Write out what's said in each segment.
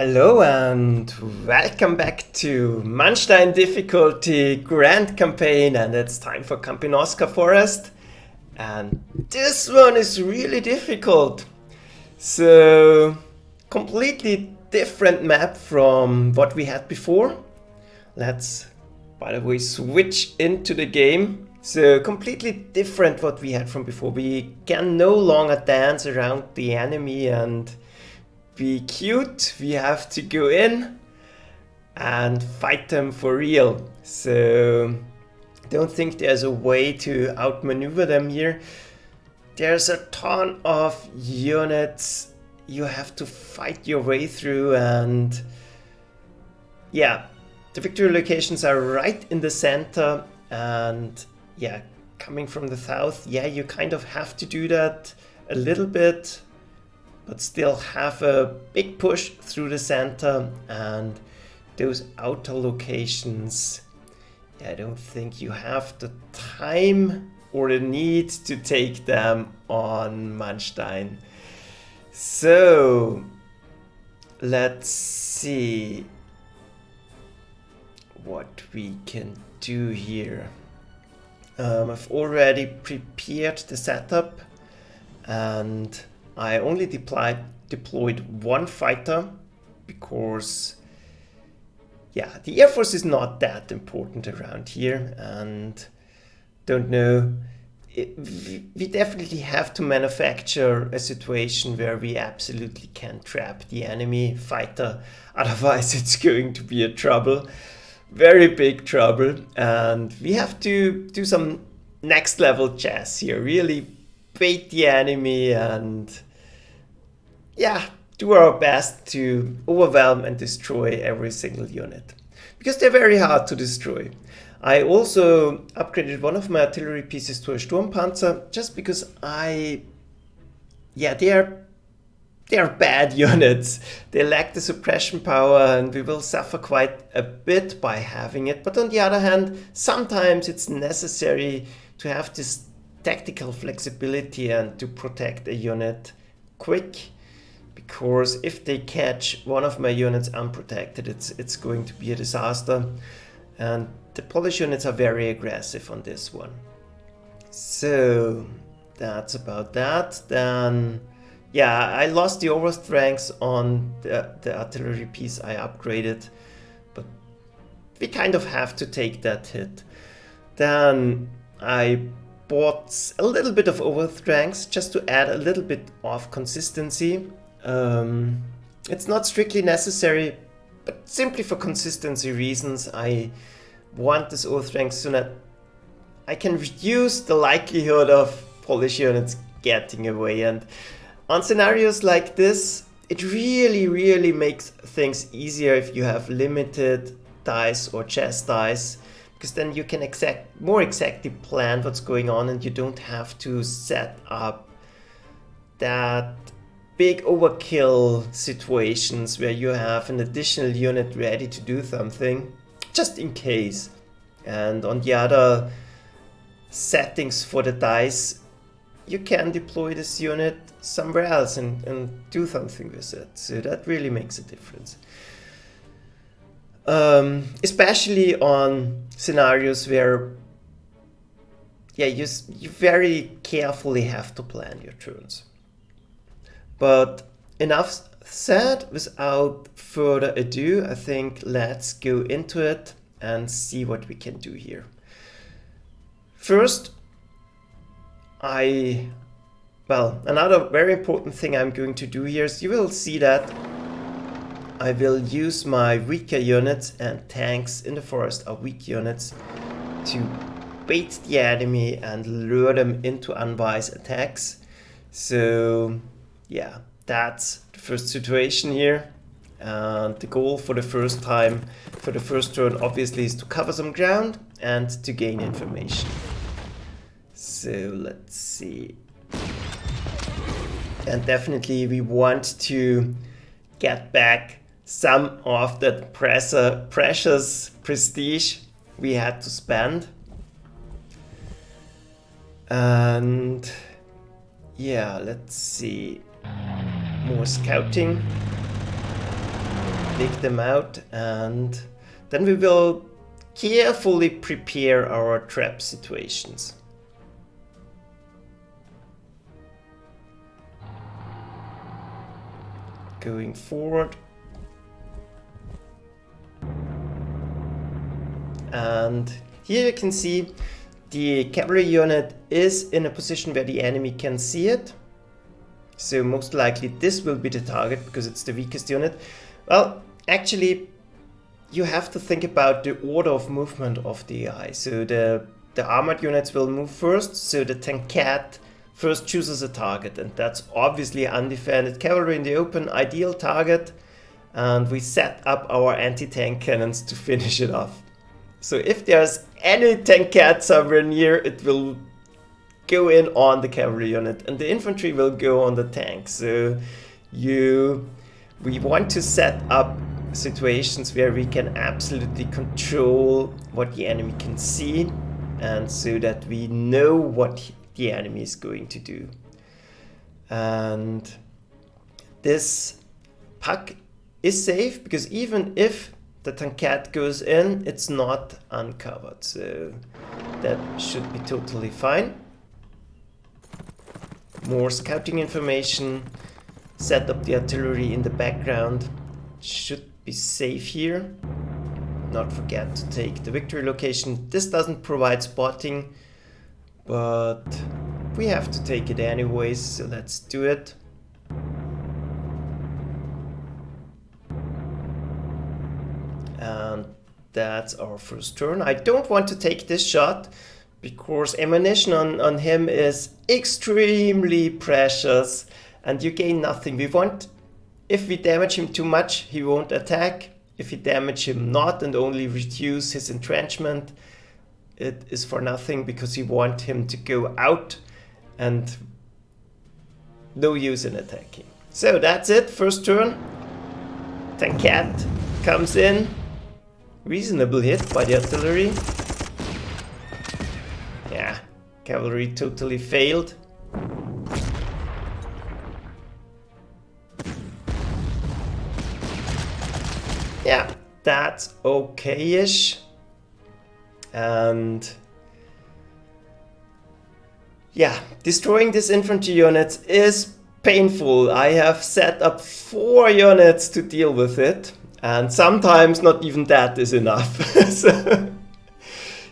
Hello and welcome back to Manstein difficulty grand campaign, and it's time for Kampinoska Forest. And this one is really difficult. So, completely different map from what we had before. Let's, by the way, switch into the game. So, completely different what we had from before. We can no longer dance around the enemy and be cute. We have to go in and fight them for real. So don't think there's a way to outmaneuver them here. There's a ton of units you have to fight your way through, and yeah, the victory locations are right in the center, and yeah, coming from the south, yeah, you kind of have to do that a little bit, but still have a big push through the center. And those outer locations, I don't think you have the time or the need to take them on Manstein. So let's see what we can do here. I've already prepared the setup, and I only deployed one fighter because, yeah, the Air Force is not that important around here, and don't know. We definitely have to manufacture a situation where we absolutely can trap the enemy fighter, otherwise it's going to be a trouble, very big trouble, and we have to do some next level chess here, really bait the enemy and yeah, do our best to overwhelm and destroy every single unit, because they're very hard to destroy. I also upgraded one of my artillery pieces to a Sturmpanzer just because they are bad units. They lack the suppression power, and we will suffer quite a bit by having it. But on the other hand, sometimes it's necessary to have this tactical flexibility and to protect a unit quick, because if they catch one of my units unprotected, it's going to be a disaster. And the Polish units are very aggressive on this one. So that's about that. Then yeah, I lost the overstrength on the artillery piece I upgraded, but we kind of have to take that hit. Then I bought a little bit of overstrength just to add a little bit of consistency. It's not strictly necessary, but simply for consistency reasons, I want this overstrength so that I can reduce the likelihood of Polish units getting away. And on scenarios like this, it really makes things easier if you have limited dice or chess dice, because then you can more exactly plan what's going on, and you don't have to set up that big overkill situations where you have an additional unit ready to do something just in case. And on the other settings for the dice, you can deploy this unit somewhere else and do something with it. So that really makes a difference. Especially on scenarios where you very carefully have to plan your turns. But enough said, without further ado, I think let's go into it and see what we can do here. First, another very important thing I'm going to do here is, you will see that I will use my weaker units, and tanks in the forest are weak units, to bait the enemy and lure them into unwise attacks. So yeah, that's the first situation here. And the goal for the first turn obviously is to cover some ground and to gain information. So let's see. And definitely we want to get back some of that precious prestige we had to spend. And yeah, let's see. More scouting. dig them out, and then we will carefully prepare our trap situations. Going forward. And here you can see the cavalry unit is in a position where the enemy can see it. So most likely this will be the target because it's the weakest unit. Well, actually, you have to think about the order of movement of the AI. So the armored units will move first, so the Tankat first chooses a target, and that's obviously undefended cavalry in the open, ideal target, and we set up our anti-tank cannons to finish it off. So if there's any Tankat somewhere near, it will go in on the cavalry unit, and the infantry will go on the tank. So we want to set up situations where we can absolutely control what the enemy can see, and so that we know what the enemy is going to do. And this puck is safe because even if the Tankat goes in, it's not uncovered, so that should be totally fine. More scouting information, set up the artillery in the background, should be safe here. Not forget to take the victory location. This doesn't provide spotting, but we have to take it anyways, so let's do it. And that's our first turn. I don't want to take this shot because ammunition on him is extremely precious and you gain nothing. We want, if we damage him too much, he won't attack. If we damage him not and only reduce his entrenchment, it is for nothing because we want him to go out and no use in attacking. So that's it, first turn. Tankat comes in. Reasonable hit by the artillery. Yeah, cavalry totally failed. Yeah, that's okay-ish. And yeah, destroying this infantry unit is painful. I have set up 4 units to deal with it. And sometimes not even that is enough. So,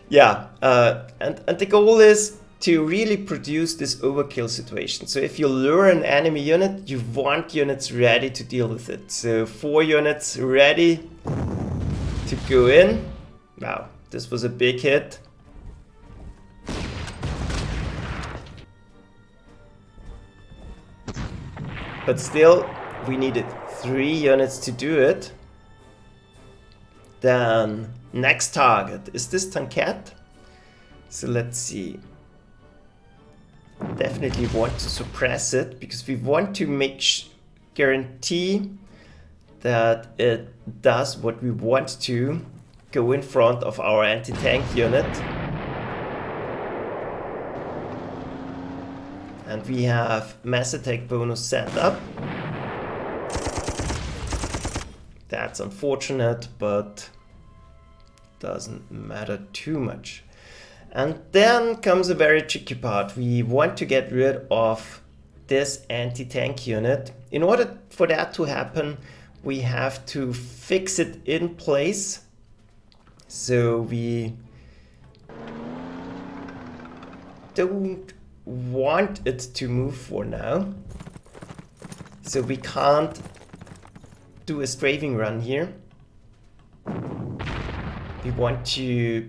yeah, and the goal is to really produce this overkill situation. So if you lure an enemy unit, you want units ready to deal with it. So 4 units ready to go in. Wow, this was a big hit. But still, we needed 3 units to do it. Then next target is this Tankat. So let's see. Definitely want to suppress it because we want to guarantee that it does what we want to, go in front of our anti-tank unit. And we have mass attack bonus set up. That's unfortunate, but doesn't matter too much. And then comes a very tricky part. We want to get rid of this anti-tank unit. In order for that to happen, we have to fix it in place. So we don't want it to move for now. So we can't do a strafing run here. We want to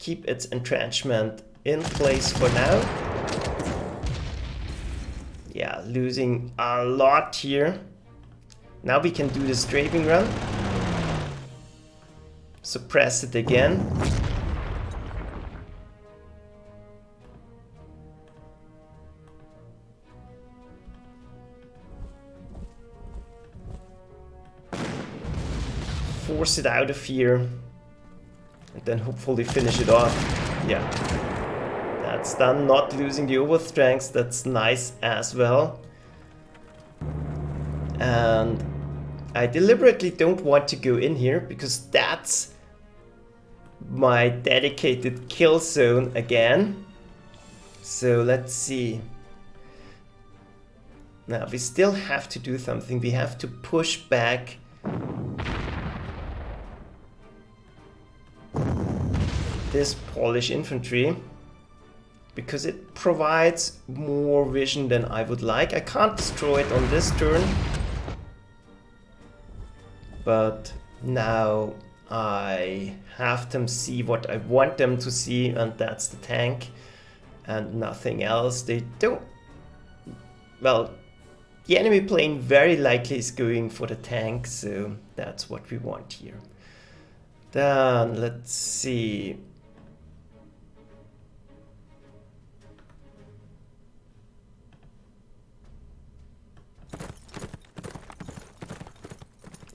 keep its entrenchment in place for now. Yeah, losing a lot here. Now we can do the strafing run. Suppress it again. Force it out of here. And then hopefully finish it off. Yeah. That's done. Not losing the overstrength. That's nice as well. And I deliberately don't want to go in here because that's my dedicated kill zone again. So let's see. Now we still have to do something. We have to push back this Polish infantry because it provides more vision than I would like. I can't destroy it on this turn, but now I have them see what I want them to see, and that's the tank and nothing else. They don't... Well, the enemy plane very likely is going for the tank, so that's what we want here. Then let's see.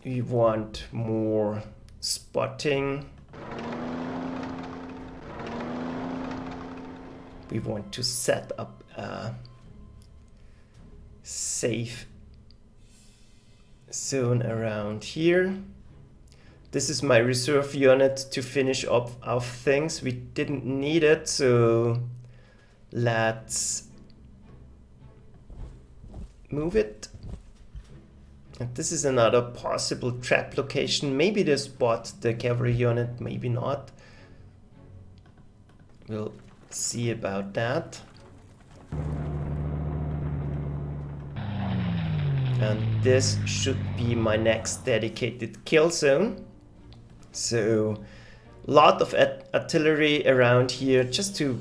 We want more spotting. We want to set up a safe zone around here. This is my reserve unit to finish up our things. We didn't need it, so let's move it. And this is another possible trap location. Maybe they spot the cavalry unit, maybe not. We'll see about that. And this should be my next dedicated kill zone. So, a lot of artillery around here just to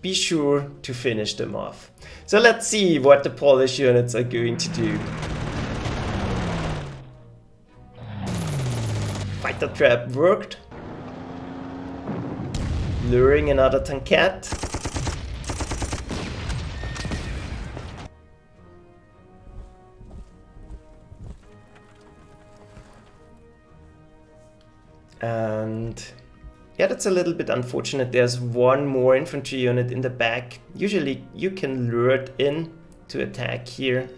be sure to finish them off. So let's see what the Polish units are going to do. Fighter trap worked. Luring another tankette. And yeah, that's a little bit unfortunate. There's one more infantry unit in the back. Usually you can lure it in to attack here.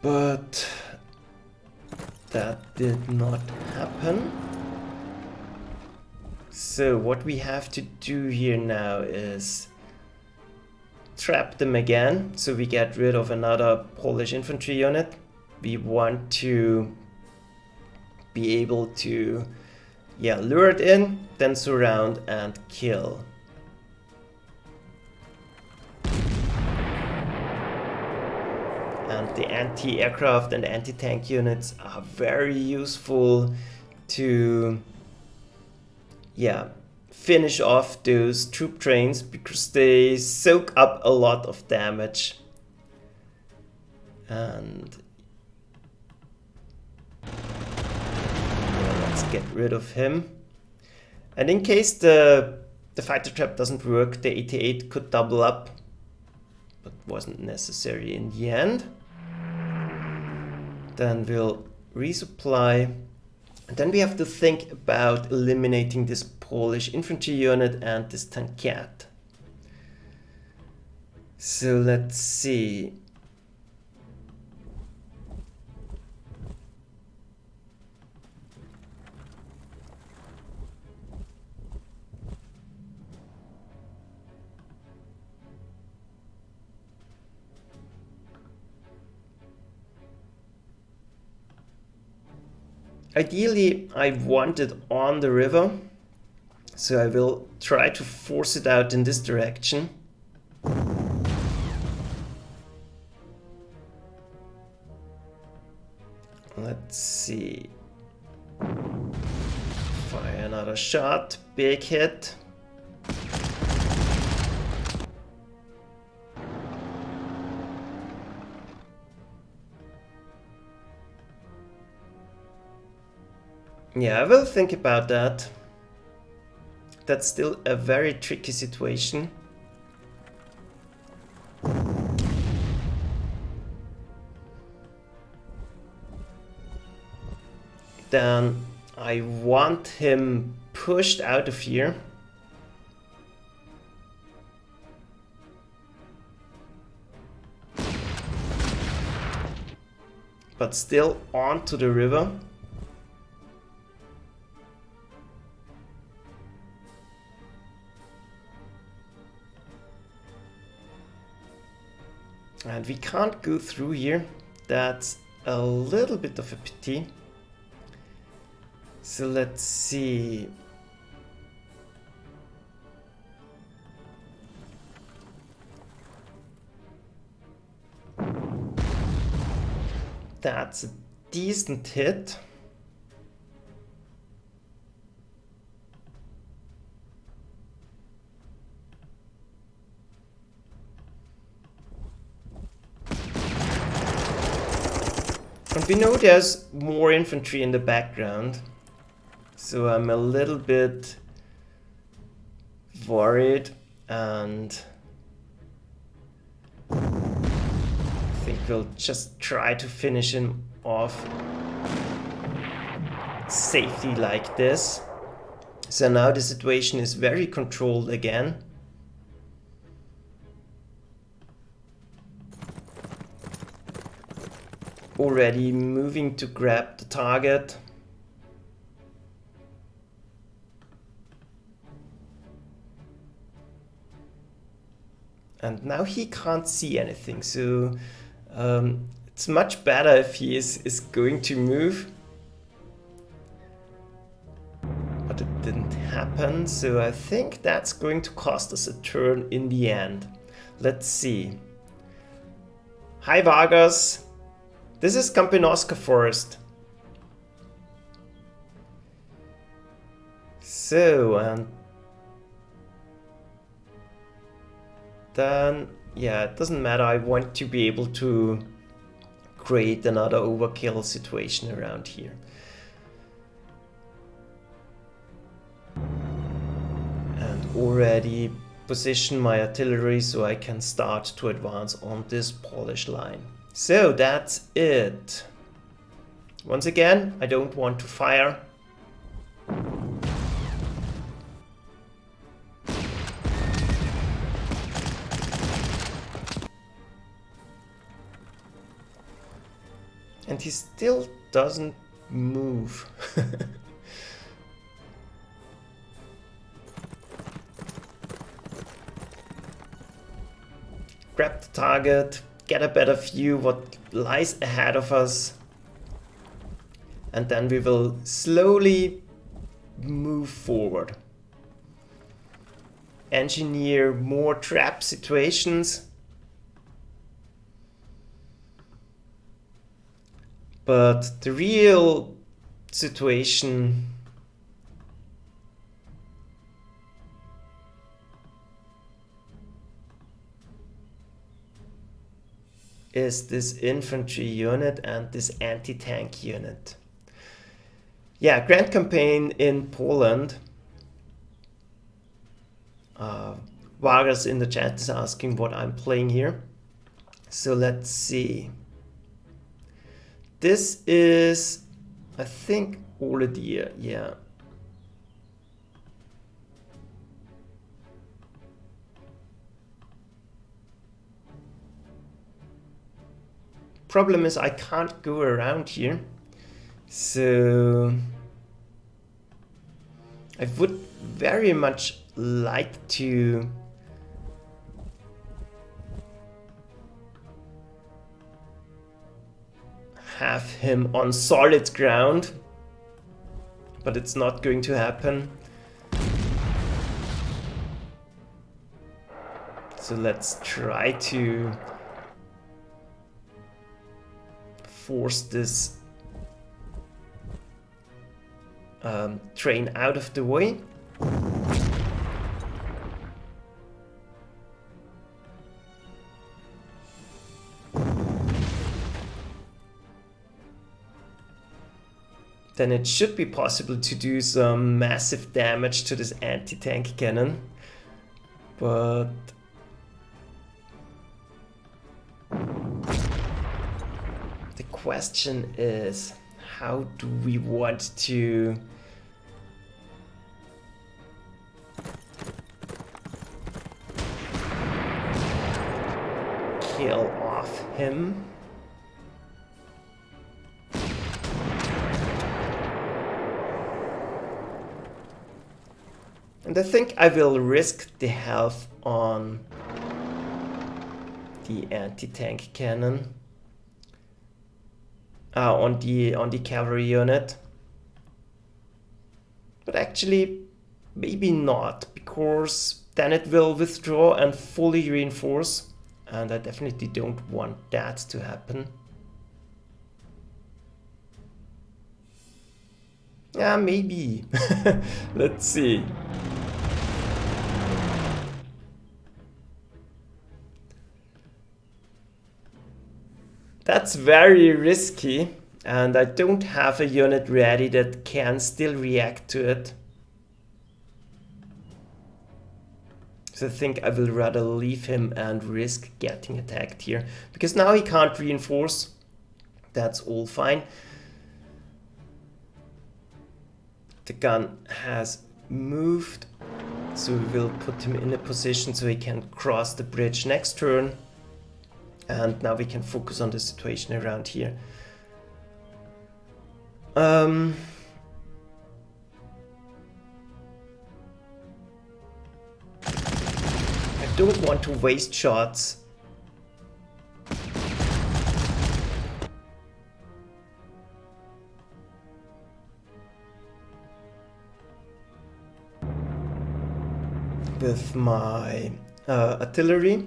But that did not happen. So what we have to do here now is trap them again. So we get rid of another Polish infantry unit. We want to be able to lure it in, then surround and kill. And the anti-aircraft and anti-tank units are very useful to finish off those troop trains because they soak up a lot of damage. And let's get rid of him. And in case the fighter trap doesn't work, the 88 could double up, but wasn't necessary in the end. Then we'll resupply. And then we have to think about eliminating this Polish infantry unit and this tankette. So let's see. Ideally, I want it on the river, so I will try to force it out in this direction. Let's see. Fire another shot, big hit. Yeah, I will think about that. That's still a very tricky situation. Then I want him pushed out of here. but still onto the river. And we can't go through here. That's a little bit of a pity. So let's see. That's a decent hit. And we know there's more infantry in the background, so I'm a little bit worried, and I think we'll just try to finish him off safely like this. So now the situation is very controlled again. Already moving to grab the target. And now he can't see anything, so it's much better if he is going to move. But it didn't happen, so I think that's going to cost us a turn in the end. Let's see. Hi Vargas. This is Kampinoska Forest. So, and then, yeah, it doesn't matter. I want to be able to create another overkill situation around here. And already position my artillery so I can start to advance on this Polish line. So that's it. Once again, I don't want to fire. And he still doesn't move. Grab the target. Get a better view what lies ahead of us, and then we will slowly move forward. Engineer more trap situations, but the real situation is this infantry unit and this anti-tank unit. Yeah, Grand Campaign in Poland. Vargas in the chat is asking what I'm playing here. So let's see. This is, I think, Oladir, yeah. Problem is I can't go around here, so I would very much like to have him on solid ground, but it's not going to happen. So let's try to force this train out of the way. Then it should be possible to do some massive damage to this anti-tank cannon, but the question is, how do we want to kill off him? And I think I will risk the health on the anti-tank cannon. On the cavalry unit. But actually, maybe not, because then it will withdraw and fully reinforce. And I definitely don't want that to happen. Yeah, maybe. Let's see. That's very risky, and I don't have a unit ready that can still react to it. So I think I will rather leave him and risk getting attacked here, because now he can't reinforce. That's all fine. The gun has moved, so we will put him in a position so he can cross the bridge next turn. And now we can focus on the situation around here. I don't want to waste shots. With my artillery.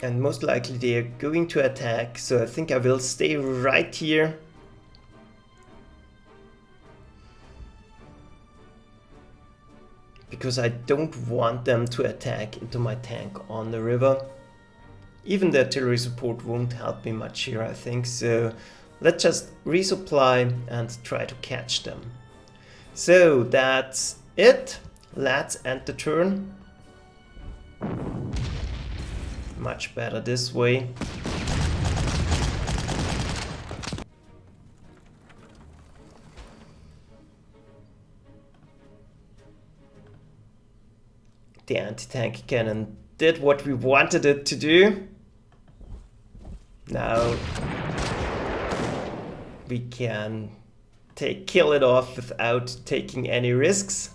And most likely they are going to attack, so I think I will stay right here. Because I don't want them to attack into my tank on the river. Even the artillery support won't help me much here, I think, so let's just resupply and try to catch them. So that's it. Let's end the turn. Much better this way. The anti-tank cannon did what we wanted it to do. Now we can kill it off without taking any risks.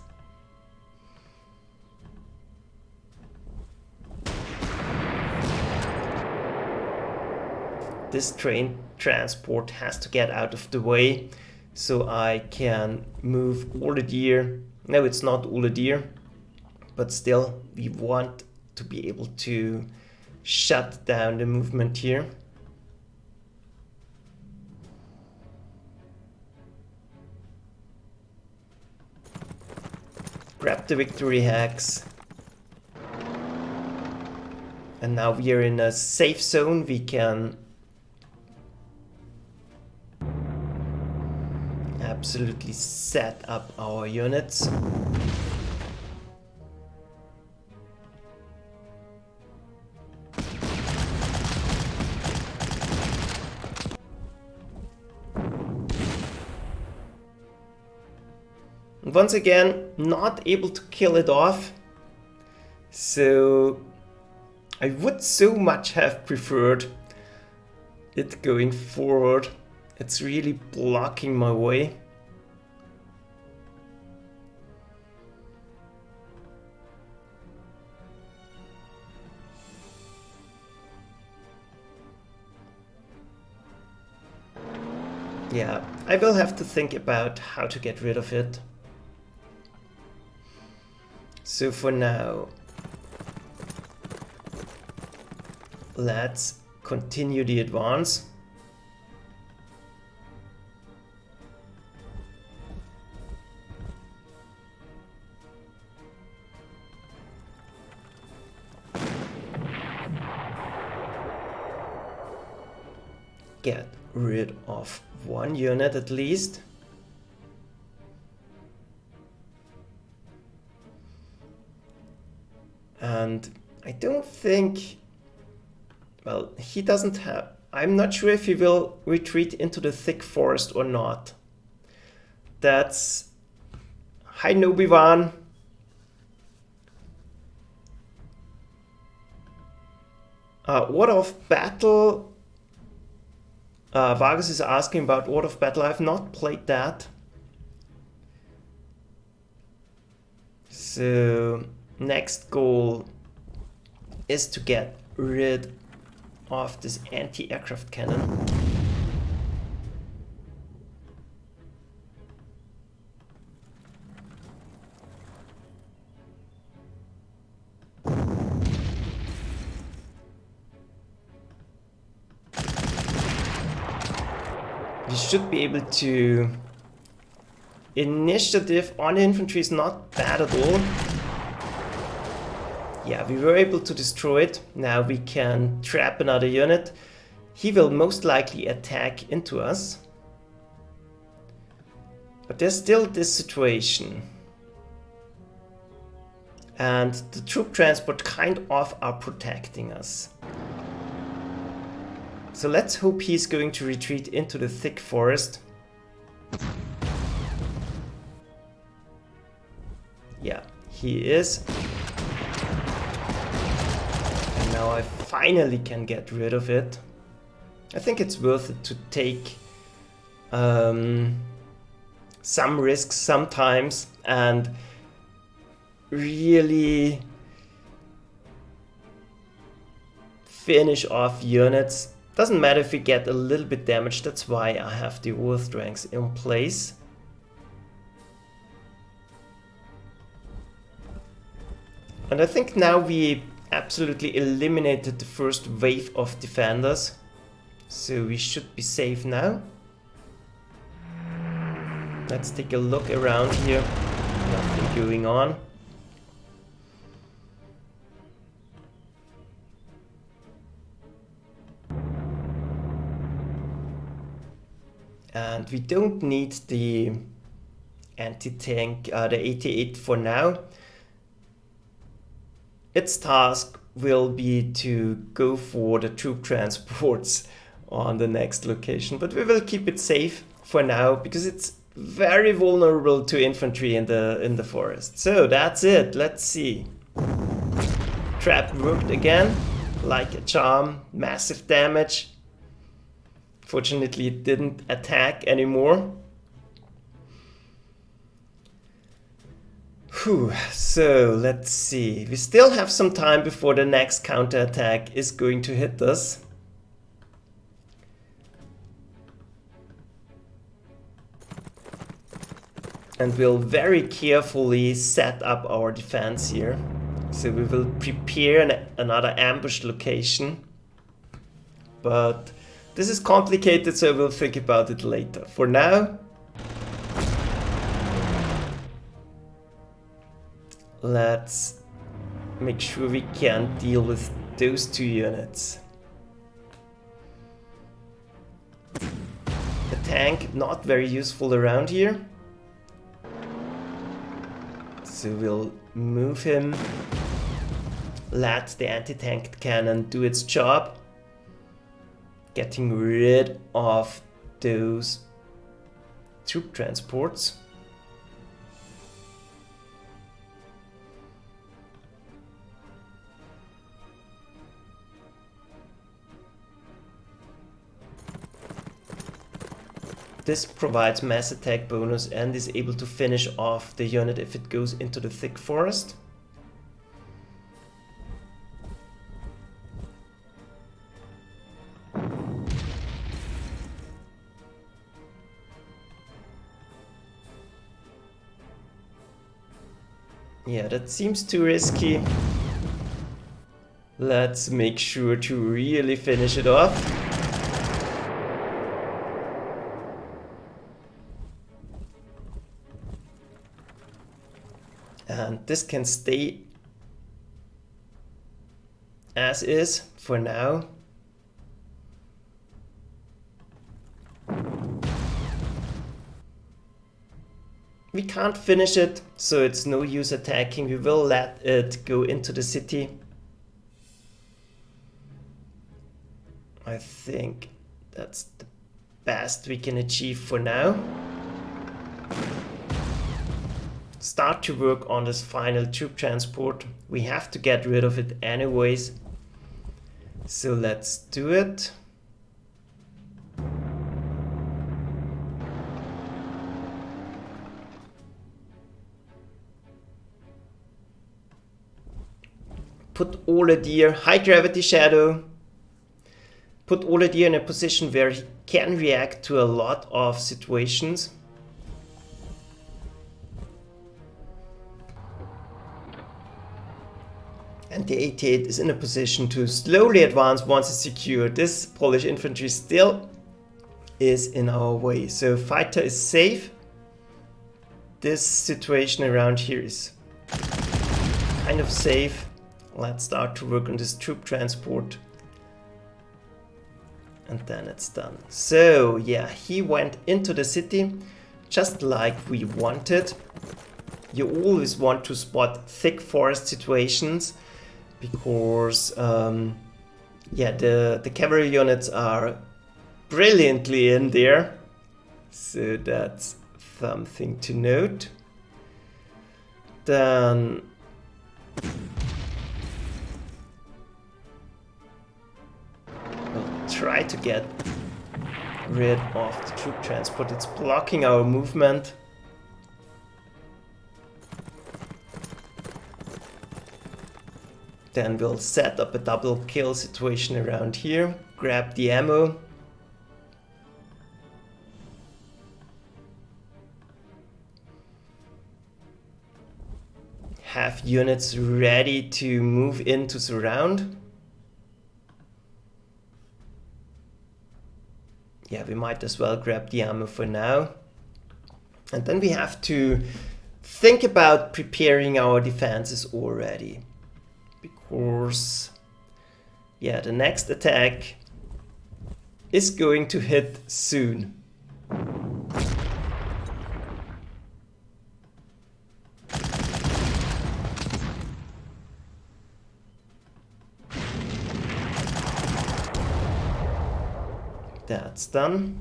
This train transport has to get out of the way so I can move all the deer. No, it's not all the deer, but still we want to be able to shut down the movement here. Grab the victory hacks. And now we are in a safe zone. We can absolutely set up our units. And once again, not able to kill it off. So I would so much have preferred it going forward. It's really blocking my way. Yeah, I will have to think about how to get rid of it. So for now, let's continue the advance. Get rid of one unit at least. And I don't think, well, he doesn't have, I'm not sure if he will retreat into the thick forest or not. That's, hi Nobivan. Order of battle. Vargas is asking about Order of Battle. I have not played that. So next goal is to get rid of this anti-aircraft cannon. We should be able to... Initiative on infantry is not bad at all. Yeah, we were able to destroy it. Now we can trap another unit. He will most likely attack into us. But there's still this situation. And the troop transport kind of are protecting us. So let's hope he's going to retreat into the thick forest. Yeah, he is. And now I finally can get rid of it. I think it's worth it to take some risks sometimes and really finish off units. Doesn't matter if we get a little bit damaged, that's why I have the overstrengths in place. And I think now we absolutely eliminated the first wave of defenders. So we should be safe now. Let's take a look around here. Nothing going on. And we don't need the anti-tank, the 88 for now. Its task will be to go for the troop transports on the next location, but we will keep it safe for now because it's very vulnerable to infantry in the forest. So that's it. Let's see. Trap worked again, like a charm. Massive damage. Fortunately, it didn't attack anymore. Whew. So let's see. We still have some time before the next counterattack is going to hit us. And we'll very carefully set up our defense here. So we will prepare another ambush location. But this is complicated, so we'll think about it later. For now, let's make sure we can deal with those two units. The tank, not very useful around here. So we'll move him. Let the anti-tank cannon do its job. Getting rid of those troop transports. This provides mass attack bonus and is able to finish off the unit if it goes into the thick forest. Yeah, that seems too risky. Let's make sure to really finish it off. And this can stay as is for now. We can't finish it, so it's no use attacking. We will let it go into the city. I think that's the best we can achieve for now. Start to work on this final troop transport. We have to get rid of it anyways. So let's do it. Put all the deer, high gravity shadow. Put all the deer in a position where he can react to a lot of situations. And the 88 is in a position to slowly advance once it's secured. This Polish infantry still is in our way. So fighter is safe. This situation around here is kind of safe. Let's start to work on this troop transport. And then it's done. So yeah, he went into the city just like we wanted. You always want to spot thick forest situations because yeah, the cavalry units are brilliantly in there. So that's something to note. Then we'll try to get rid of the troop transport. It's blocking our movement. Then we'll set up a double kill situation around here. Grab the ammo. Have units ready to move in to surround. Yeah, we might as well grab the ammo for now. And then we have to think about preparing our defenses already. Because, yeah, the next attack is going to hit soon. That's done.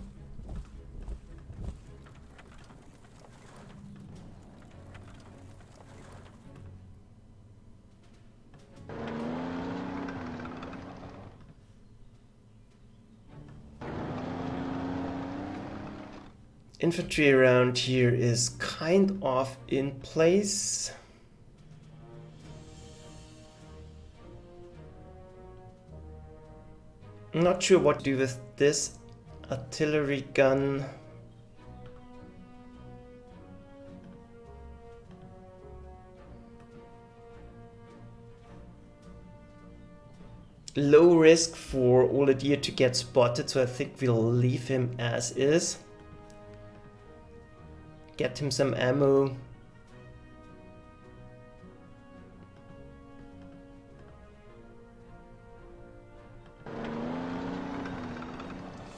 Infantry around here is kind of in place. I'm not sure what to do with this artillery gun. Low risk for all the deer to get spotted, so I think we'll leave him as is. Get him some ammo.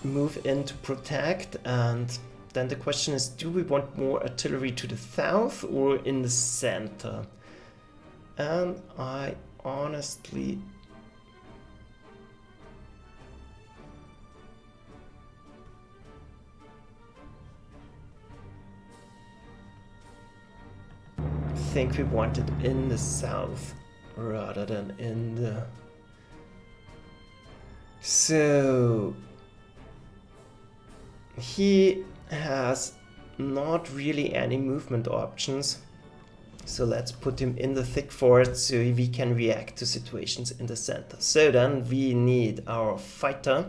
Move in to protect, and then the question is, do we want more artillery to the south or in the center? And I honestly think we want it in the south rather than in the... So he has not really any movement options, so let's put him in the thick forest so we can react to situations in the center. So then we need our fighter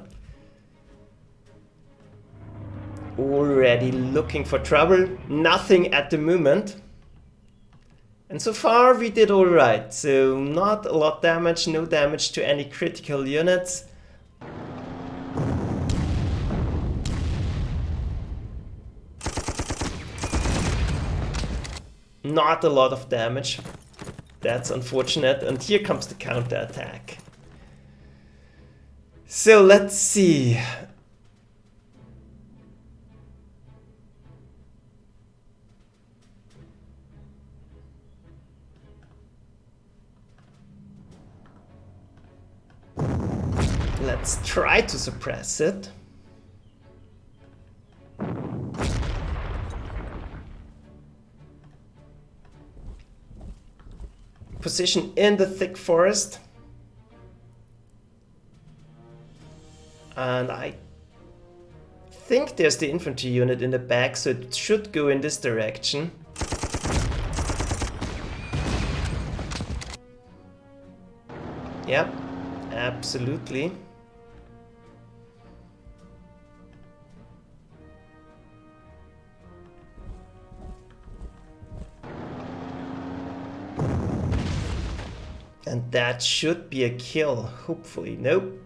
already looking for trouble. Nothing at the moment, and so far we did all right. So not a lot damage, no damage to any critical units. Not a lot of damage. That's unfortunate. And here comes the counterattack. So let's see. Let's try to suppress it. Position in the thick forest. and I think there's the infantry unit in the back, so it should go in this direction. Yep, absolutely. And that should be a kill, hopefully. Nope.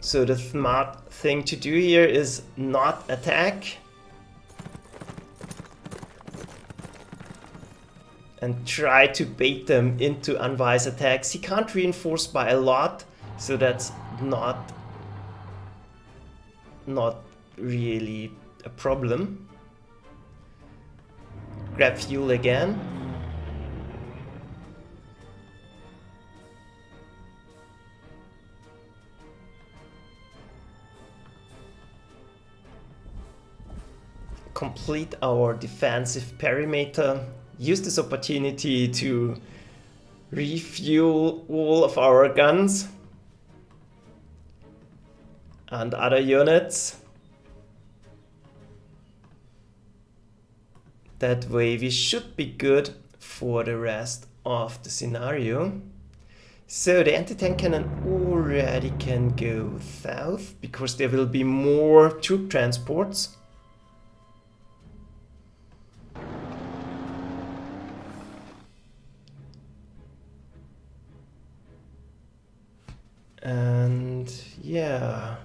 So the smart thing to do here is not attack. And try to bait them into unwise attacks. He can't reinforce by a lot, so that's not really a problem. Grab fuel again. Complete our defensive perimeter. Use this opportunity to refuel all of our guns and other units. That way we should be good for the rest of the scenario. So the anti-tank cannon already can go south because there will be more troop transports. And yeah,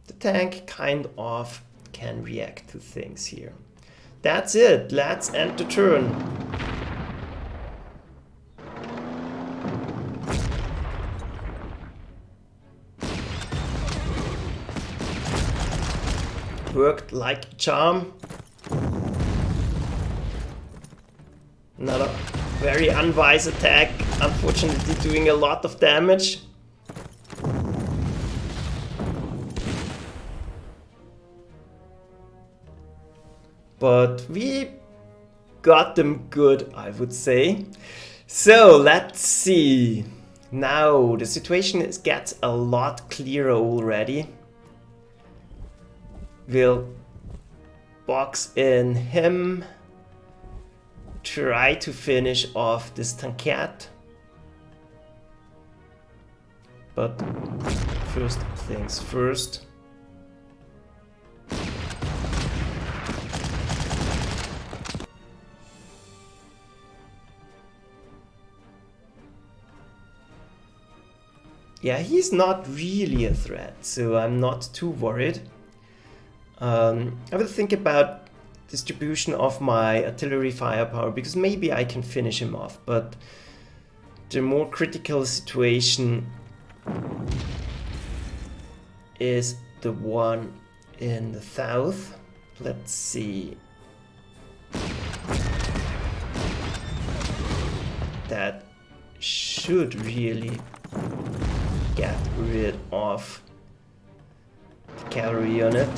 the tank kind of can react to things here. That's it, let's end the turn. Worked like a charm. Another very unwise attack, unfortunately doing a lot of damage. But we got them good, I would say. So let's see. Now the situation gets a lot clearer already. We'll box in him. Try to finish off this tankette. But first things first. Yeah, he's not really a threat, so I'm not too worried. I will think about distribution of my artillery firepower, because maybe I can finish him off, but the more critical situation is the one in the south. Let's see. That should really get rid of the cavalry unit.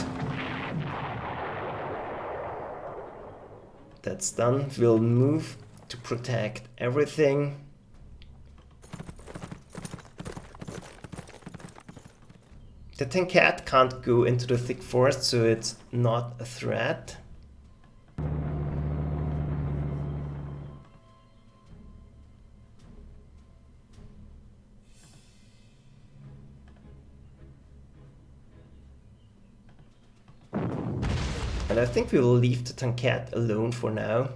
That's done. We'll move to protect everything. The tankette can't go into the thick forest, so it's not a threat. And I think we will leave the tankette alone for now.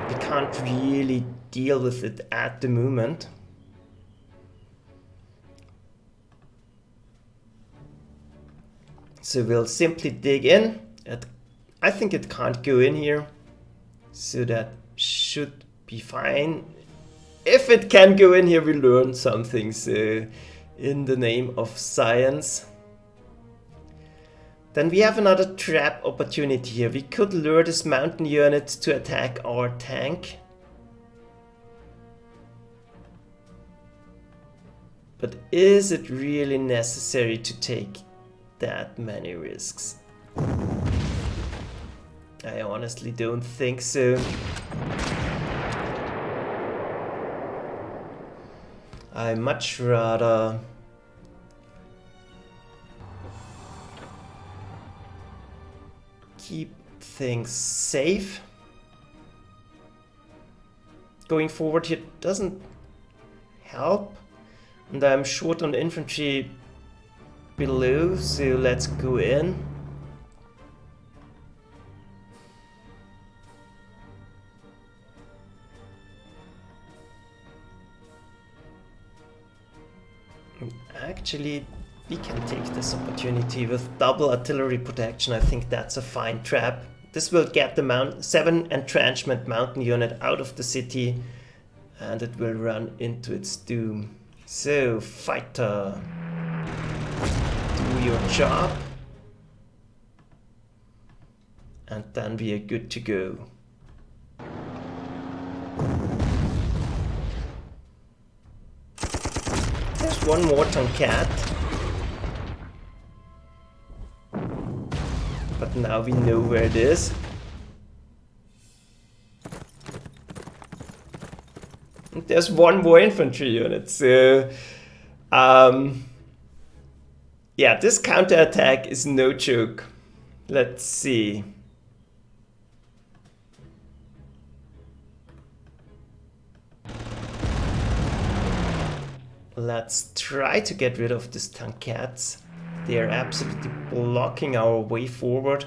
We can't really deal with it at the moment. So we'll simply dig in. I think it can't go in here, so that should be fine. If it can go in here, we learn something, so in the name of science. Then we have another trap opportunity here. We could lure this mountain unit to attack our tank. But is it really necessary to take that many risks. I honestly don't think so. I much rather keep things safe. Going forward here doesn't help, and I'm short on infantry below, so let's go in. Actually, we can take this opportunity with double artillery protection. I think that's a fine trap. This will get the 7 entrenchment mountain unit out of the city, and it will run into its doom. So, fighter, do your job, and then we are good to go. There's one more Tomcat. But now we know where it is. And there's one more infantry unit, so yeah, this counterattack is no joke. Let's see. Let's try to get rid of these Tomcats. They are absolutely blocking our way forward.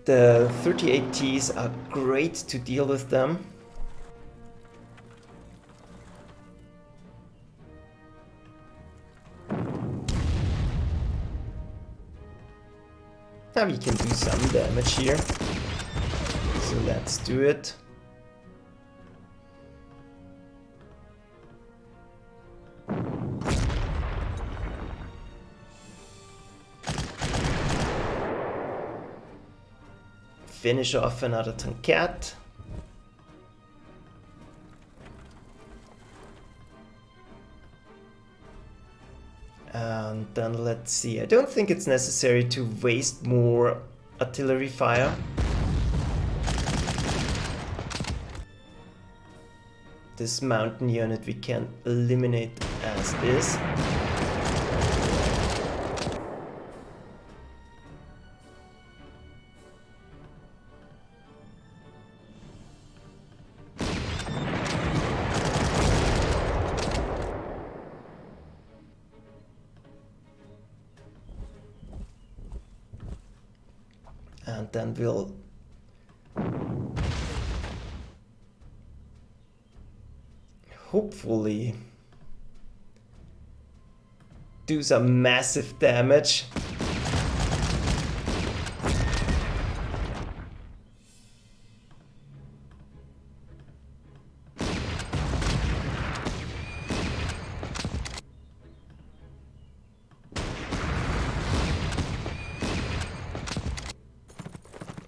The 38Ts are great to deal with them. Now we can do some damage here, so let's do it. Finish off another Tomcat. And then let's see, I don't think it's necessary to waste more artillery fire. This mountain unit we can eliminate as is. And then we'll hopefully do some massive damage.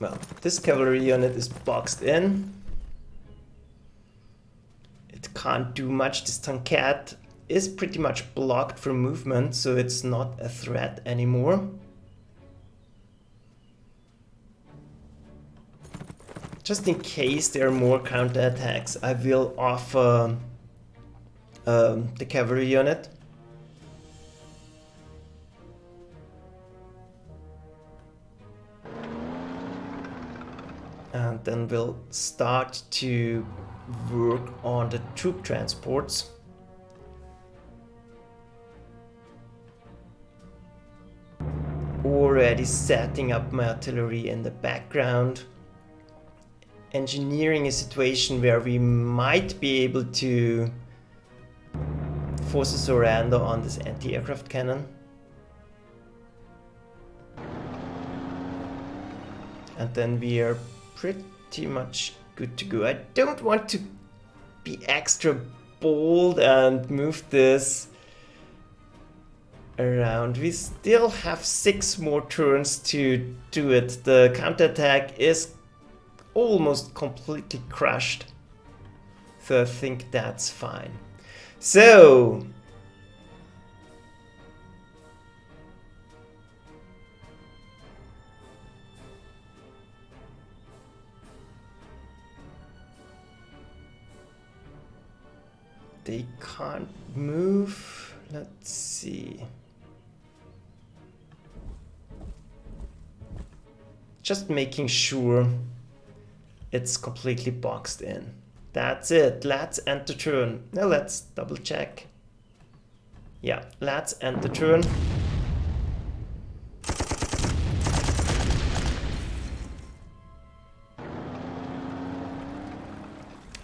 Well, this cavalry unit is boxed in. It can't do much. This Tomcat is pretty much blocked from movement, so it's not a threat anymore. Just in case there are more counterattacks, I will offer the cavalry unit. And then we'll start to work on the troop transports. Already setting up my artillery in the background. Engineering a situation where we might be able to force a surrender on this anti-aircraft cannon. And then we are pretty much good to go. I don't want to be extra bold and move this around. We still have 6 more turns to do it. The counterattack is almost completely crushed. So I think that's fine. So they can't move. Let's see. Just making sure it's completely boxed in. That's it. Let's end the turn. Now let's double check. Yeah, let's end the turn.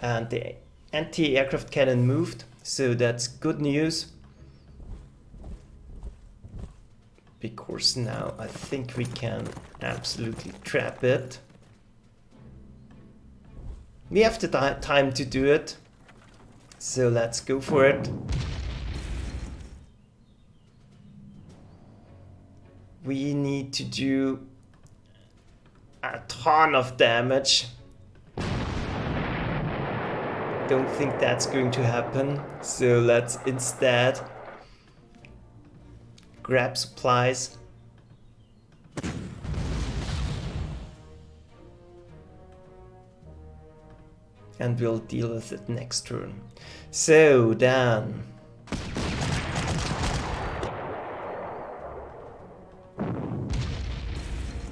And the anti-aircraft cannon moved, so that's good news. Because now I think we can absolutely trap it. We have the time to do it, so let's go for it. We need to do a ton of damage. Don't think that's going to happen, so let's instead grab supplies. And we'll deal with it next turn. So then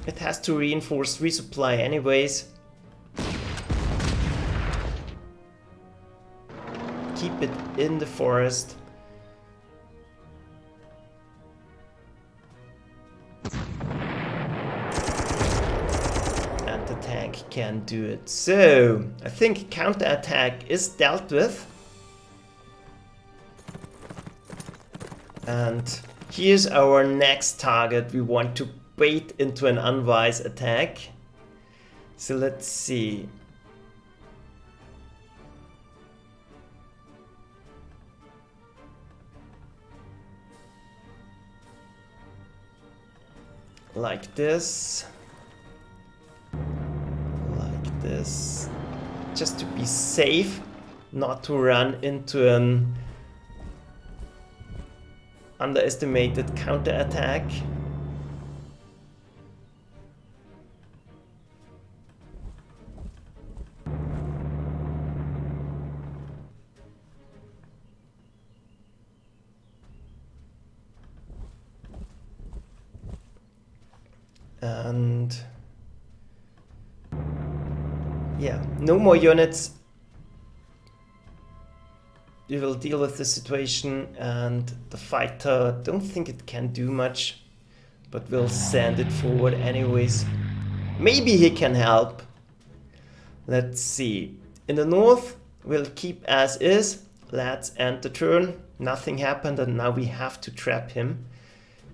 it has to reinforce resupply anyways. Keep it in the forest. And the tank can do it. So I think counterattack is dealt with. And here's our next target. We want to bait into an unwise attack. So let's see. Like this. Like this. Just to be safe, not to run into an underestimated counterattack. And yeah, no more units. We will deal with the situation, and the fighter, don't think it can do much, but we'll send it forward anyways. Maybe he can help. Let's see. In the north, we'll keep as is. Let's end the turn. Nothing happened, and now we have to trap him.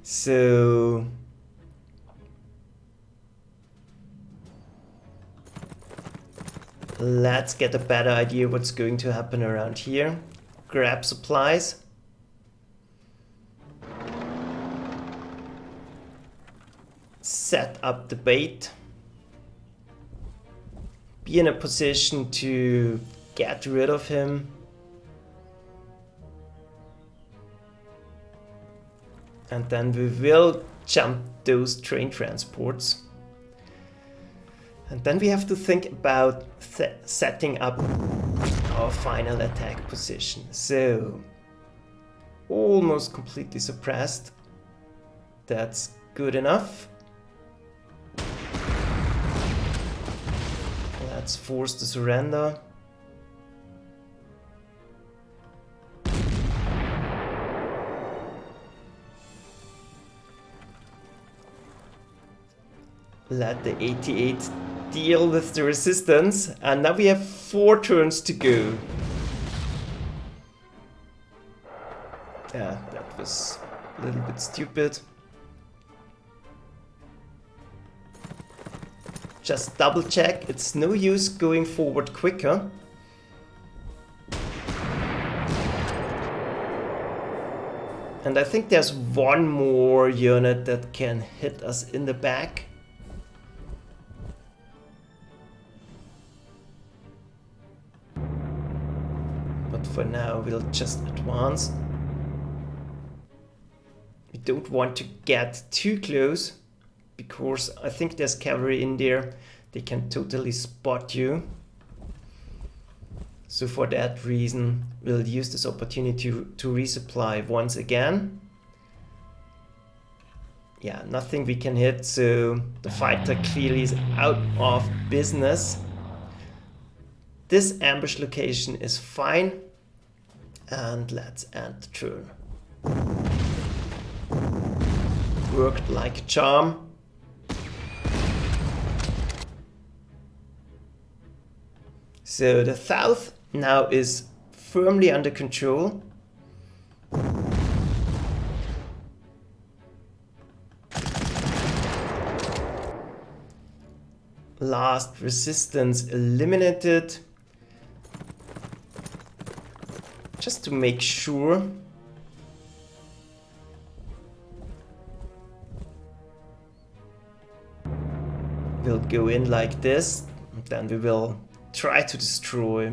So let's get a better idea what's going to happen around here. Grab supplies. Set up the bait. Be in a position to get rid of him. And then we will jump those train transports. And then we have to think about setting up our final attack position. So, almost completely suppressed. That's good enough. Let's force the surrender. Let the 88 deal with the resistance, and now we have 4 turns to go. Yeah, that was a little bit stupid. Just double check, it's no use going forward quicker. And I think there's one more unit that can hit us in the back. But for now, we'll just advance. We don't want to get too close, because I think there's cavalry in there. They can totally spot you. So for that reason, we'll use this opportunity to resupply once again. Yeah, nothing we can hit, so the fighter clearly is out of business. This ambush location is fine. And let's end the turn. Worked like a charm. So the thougths now is firmly under control. Last resistance eliminated. Just to make sure. We'll go in like this, and then we will try to destroy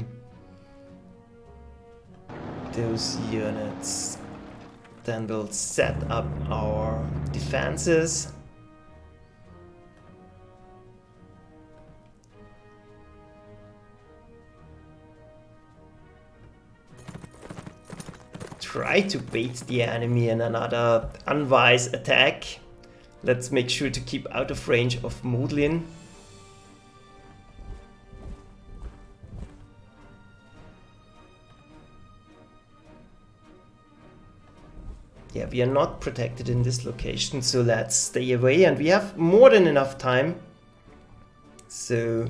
those units. Then we'll set up our defenses. Try to bait the enemy in another unwise attack. Let's make sure to keep out of range of Modlin. Yeah, we are not protected in this location, so let's stay away, and we have more than enough time. So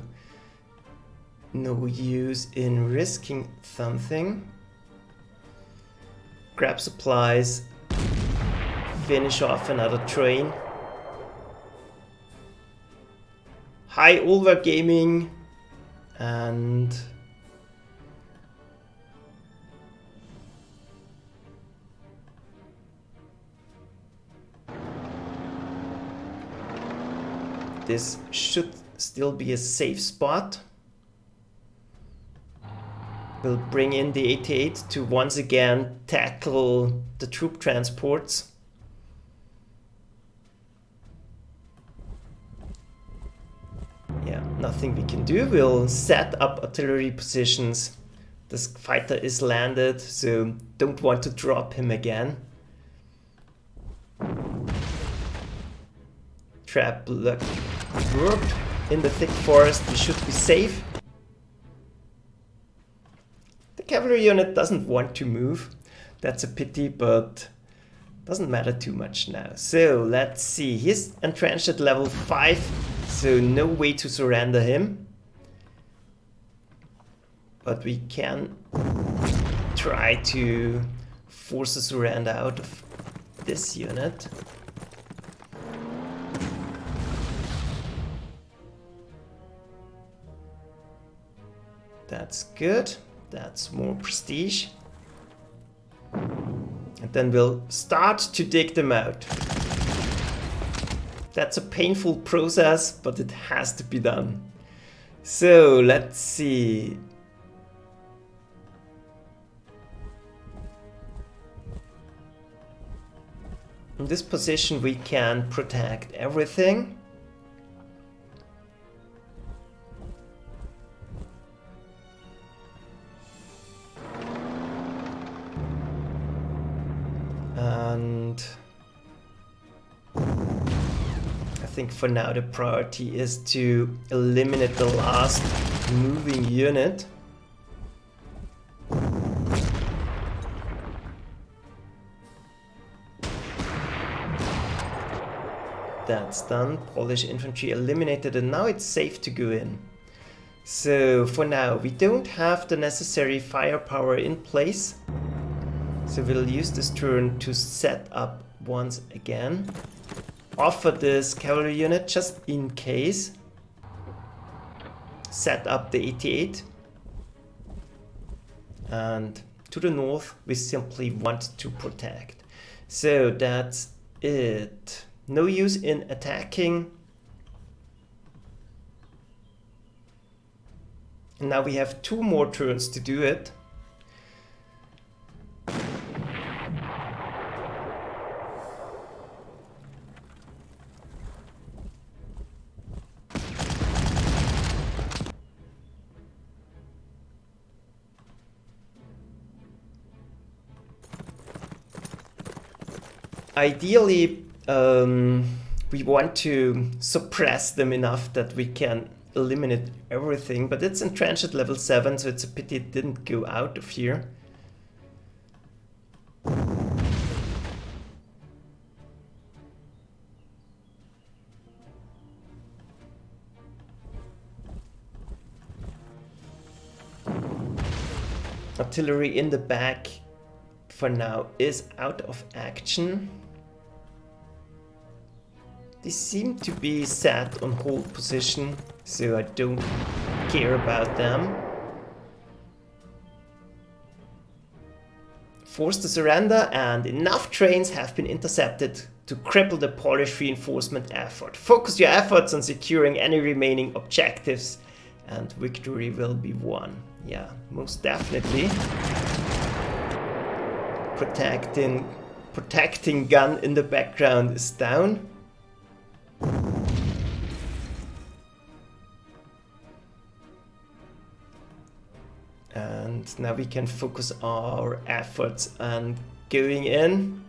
no use in risking something. Grab supplies, finish off another train. High over gaming, and this should still be a safe spot. We'll bring in the 88 to once again tackle the troop transports. Yeah, nothing we can do. We'll set up artillery positions. This fighter is landed, so don't want to drop him again. Trap luck worked. In the thick forest, we should be safe. The cavalry unit doesn't want to move. That's a pity, but doesn't matter too much now. So let's see. He's entrenched at level 5, so no way to surrender him. But we can try to force a surrender out of this unit. That's good. That's more prestige. And then we'll start to dig them out. That's a painful process, but it has to be done. So let's see. In this position we can protect everything. And I think for now the priority is to eliminate the last moving unit. That's done. Polish infantry eliminated, and now it's safe to go in. So for now we don't have the necessary firepower in place. So we'll use this turn to set up once again. Offer this cavalry unit just in case. Set up the 88. And to the north we simply want to protect. So that's it. No use in attacking. And now we have 2 more turns to do it. Ideally, we want to suppress them enough that we can eliminate everything, but it's entrenched at level 7, so it's a pity it didn't go out of here. Artillery in the back for now is out of action. They seem to be set on hold position, so I don't care about them. Forced to surrender, and enough trains have been intercepted to cripple the Polish reinforcement effort. Focus your efforts on securing any remaining objectives and victory will be won. Yeah, most definitely. Protecting gun in the background is down. And now we can focus our efforts on going in.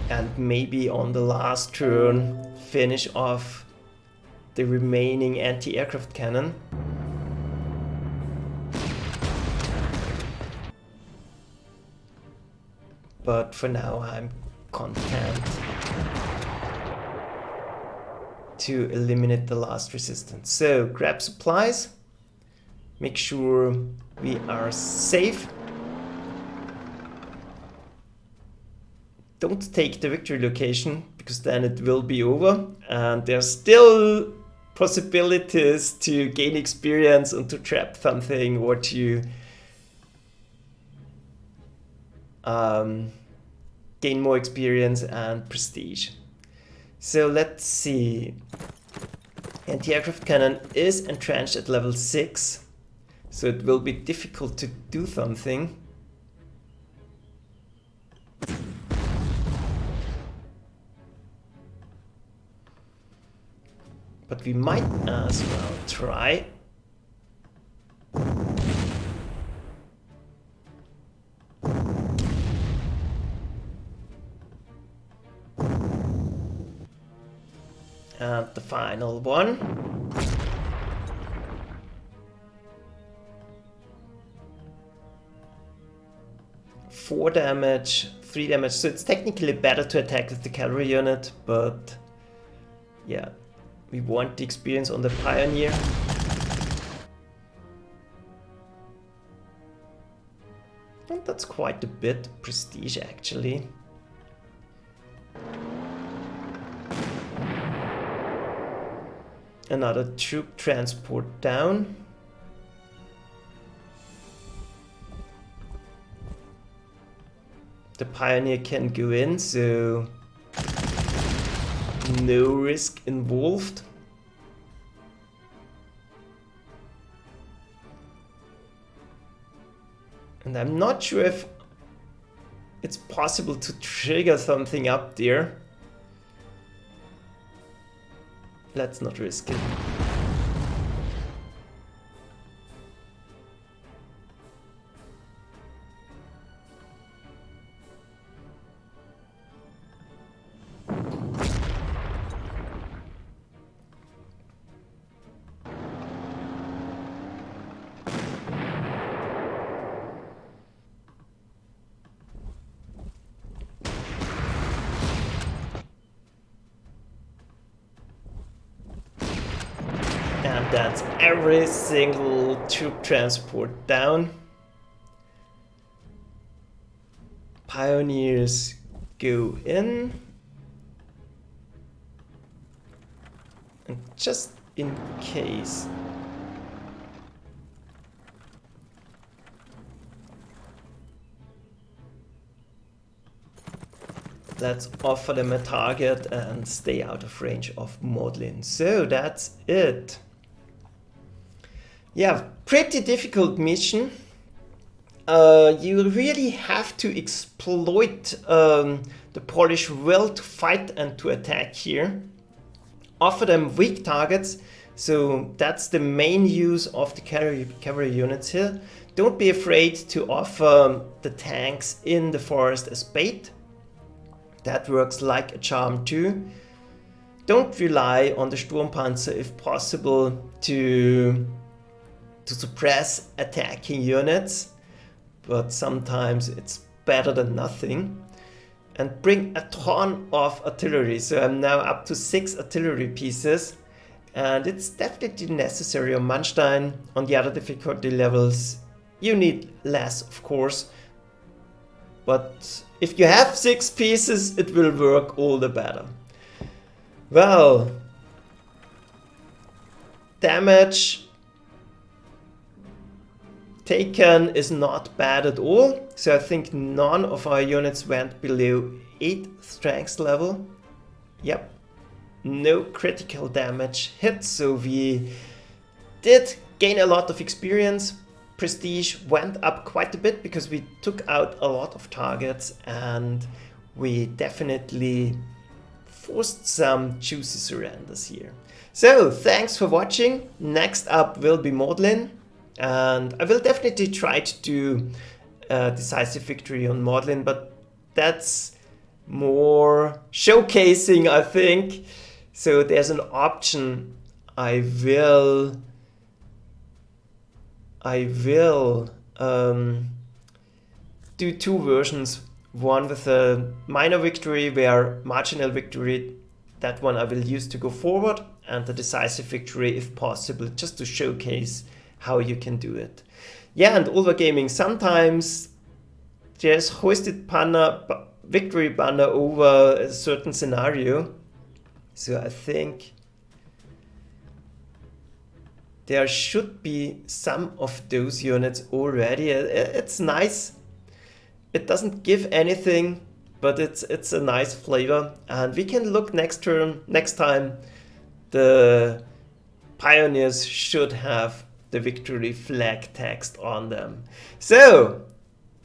And maybe on the last turn finish off the remaining anti-aircraft cannon. But for now I'm content to eliminate the last resistance. So grab supplies, make sure we are safe. Don't take the victory location, because then it will be over. And there's still possibilities to gain experience and to trap something or to gain more experience and prestige. So let's see. Anti-aircraft cannon is entrenched at level 6, so it will be difficult to do something. But we might as well try. And the final one. Four damage, 3 damage, so it's technically better to attack with the cavalry unit, but yeah, we want the experience on the Pioneer. And that's quite a bit prestige actually. Another troop transport down. The Pioneer can go in, so no risk involved. And I'm not sure if it's possible to trigger something up there. Let's not risk it. That's every single troop transport down. Pioneers go in. And just in case, let's offer them a target and stay out of range of Modlin. So that's it. Yeah, pretty difficult mission. You really have to exploit the Polish will to fight and to attack here. Offer them weak targets, so that's the main use of the cavalry units here. Don't be afraid to offer the tanks in the forest as bait. That works like a charm too. Don't rely on the Sturmpanzer if possible to suppress attacking units, but sometimes it's better than nothing. And bring a ton of artillery, so I'm now up to 6 artillery pieces, and it's definitely necessary on Manstein. On the other difficulty levels you need less, of course, but if you have 6 pieces it will work all the better. Well, damage taken is not bad at all, so I think none of our units went below 8 strength level. Yep, no critical damage hit, so we did gain a lot of experience. Prestige went up quite a bit because we took out a lot of targets and we definitely forced some juicy surrenders here. So thanks for watching. Next up will be Modlin. And I will definitely try to do a decisive victory on Modlin, but that's more showcasing, I think. So there's an option. I will do 2 versions. One with a minor victory, where marginal victory, that one I will use to go forward, and the decisive victory if possible, just to showcase how you can do it. Yeah, and overgaming, sometimes there's hoisted victory banner over a certain scenario. So I think there should be some of those units already. It's nice. It doesn't give anything, but it's a nice flavor. And we can look next time. The pioneers should have the victory flag text on them. So,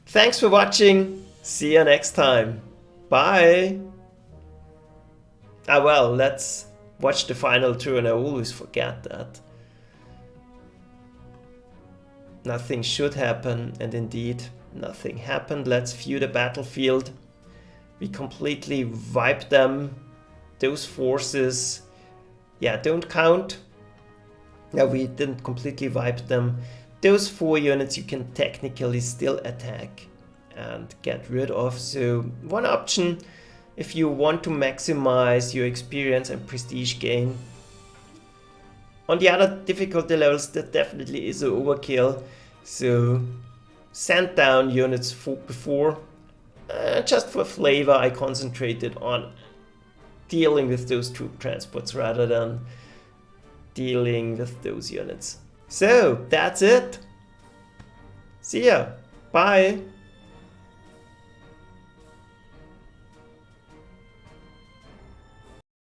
thanks for watching. See you next time. Bye. Ah well, let's watch the final turn. I always forget that. Nothing should happen, and indeed, nothing happened. Let's view the battlefield. We completely wiped them. Those forces, yeah, don't count. No, we didn't completely wipe them. Those 4 units you can technically still attack and get rid of. So one option, if you want to maximize your experience and prestige gain. On the other difficulty levels, that definitely is an overkill. So send down units before. Just for flavor, I concentrated on dealing with those troop transports rather than dealing with those units. So that's it. See ya. Bye.